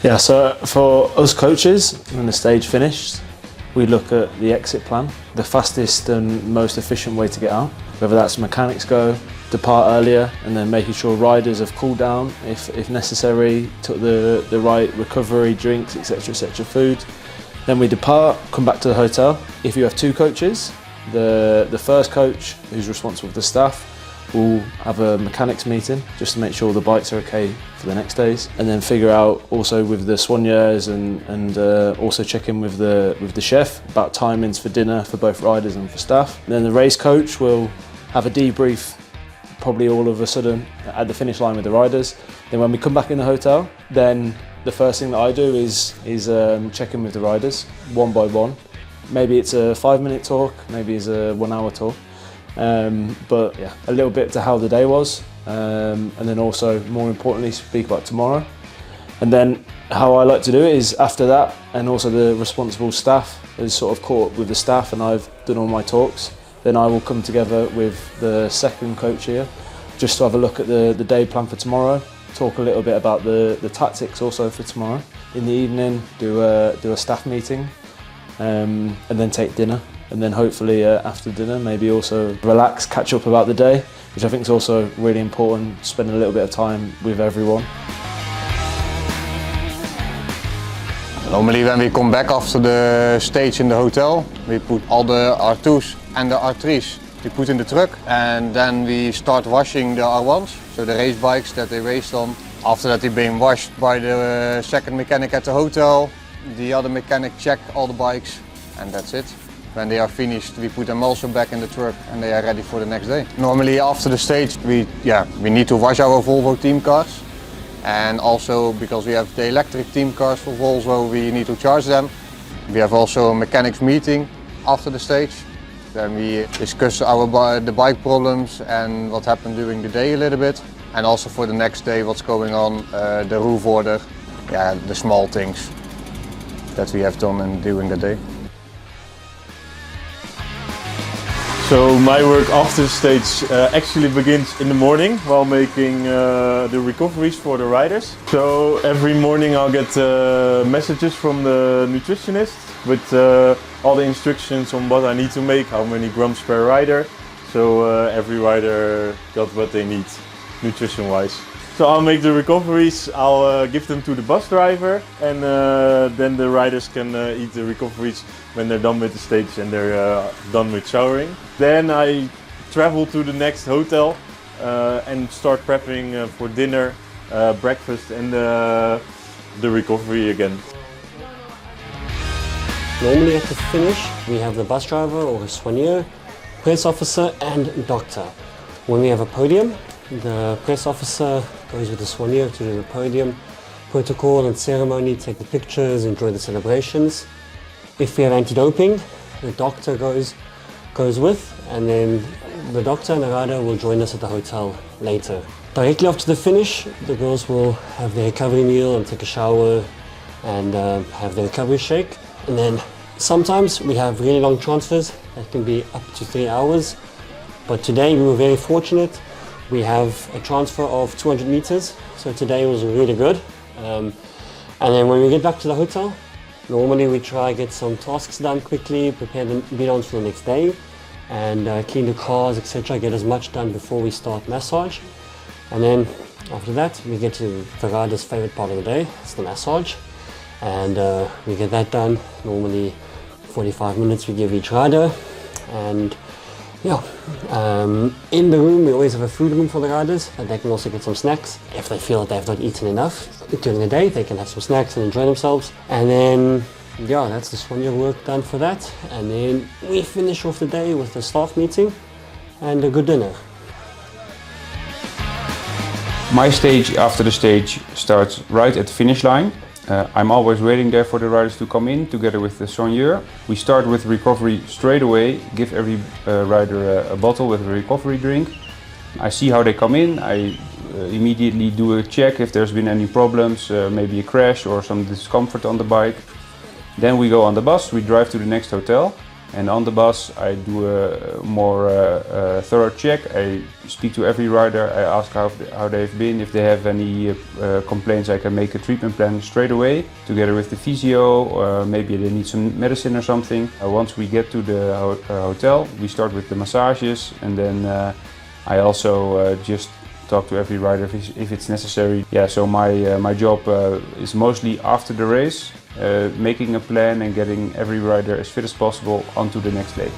Yeah, so for us coaches, when the stage finished, we look at the exit plan, the fastest and most efficient way to get out, whether that's mechanics go, depart earlier, and then making sure riders have cooled down if necessary, took the right recovery, drinks, etc., food. Then we depart, come back to the hotel. If you have two coaches, the first coach, who's responsible for the staff, will have a mechanics meeting just to make sure the bikes are okay for the next days, and then figure out also with the soigneurs and also check in with the chef about timings for dinner for both riders and for staff. And then the race coach will have a debrief probably all of a sudden at the finish line with the riders. Then when we come back in the hotel, then the first thing that I do is check in with the riders one by one. Maybe it's a 5-minute talk, maybe it's a 1-hour talk. But yeah, a little bit to how the day was, and then also more importantly speak about tomorrow. And then how I like to do it is after that, and also the responsible staff is sort of caught up with the staff and I've done all my talks, then I will come together with the second coach here just to have a look at the day plan for tomorrow, talk a little bit about the tactics also for tomorrow. In the evening do a staff meeting, and then take dinner. And then hopefully after dinner maybe also relax, catch up about the day, which I think is also really important, spending a little bit of time with everyone. Normally when we come back after the stage in the hotel, we put all the R2s and the R3s we put in the truck, and then we start washing the R1s, so the race bikes that they raced on. After that they're being washed by the second mechanic at the hotel, the other mechanic check all the bikes, and that's it. When they are finished, we put them also back in the truck and they are ready for the next day. Normally after the stage, we need to wash our Volvo team cars. And also because we have the electric team cars for Volvo, we need to charge them. We have also a mechanics meeting after the stage. Then we discuss the bike problems and what happened during the day a little bit. And also for the next day, what's going on, the roof order, the small things that we have done during the day. So my work after the stage actually begins in the morning while making the recoveries for the riders. So every morning I'll get messages from the nutritionist with all the instructions on what I need to make, how many grams per rider. So every rider got what they need nutrition wise. So I'll make the recoveries, I'll give them to the bus driver, and then the riders can eat the recoveries when they're done with the stage and they're done with showering. Then I travel to the next hotel and start prepping for dinner, breakfast and the recovery again. Normally at the finish we have the bus driver or a soigneur, press officer and doctor. When we have a podium, the press officer goes with the soigneur to the podium, protocol and ceremony, take the pictures, enjoy the celebrations. If we have anti-doping, the doctor goes with, and then the doctor and the rider will join us at the hotel later. Directly after the finish, the girls will have their recovery meal and take a shower and have their recovery shake. And then sometimes we have really long transfers that can be up to 3 hours. But today we were very fortunate. We have a transfer of 200 meters, so today was really good. And then when we get back to the hotel, normally we try to get some tasks done quickly, prepare the bidons for the next day, and clean the cars, etc. Get as much done before we start massage. And then after that, we get to the rider's favorite part of the day, it's the massage. And we get that done. Normally 45 minutes we give each rider. And yeah, in the room we always have a food room for the riders, and they can also get some snacks. If they feel that they have not eaten enough during the day, they can have some snacks and enjoy themselves. And then, yeah, that's the soigneur work done for that. And then we finish off the day with a staff meeting and a good dinner. My stage after the stage starts right at the finish line. I'm always waiting there for the riders to come in together with the soigneur. We start with recovery straight away, give every rider a bottle with a recovery drink. I see how they come in, I immediately do a check if there's been any problems, maybe a crash or some discomfort on the bike. Then we go on the bus, we drive to the next hotel. And on the bus, I do a more thorough check. I speak to every rider. I ask how they've been. If they have any complaints, I can make a treatment plan straight away, together with the physio, or maybe they need some medicine or something. Once we get to the hotel, we start with the massages, and then I also just talk to every rider if it's necessary. Yeah, so my job is mostly after the race, making a plan and getting every rider as fit as possible onto the next day.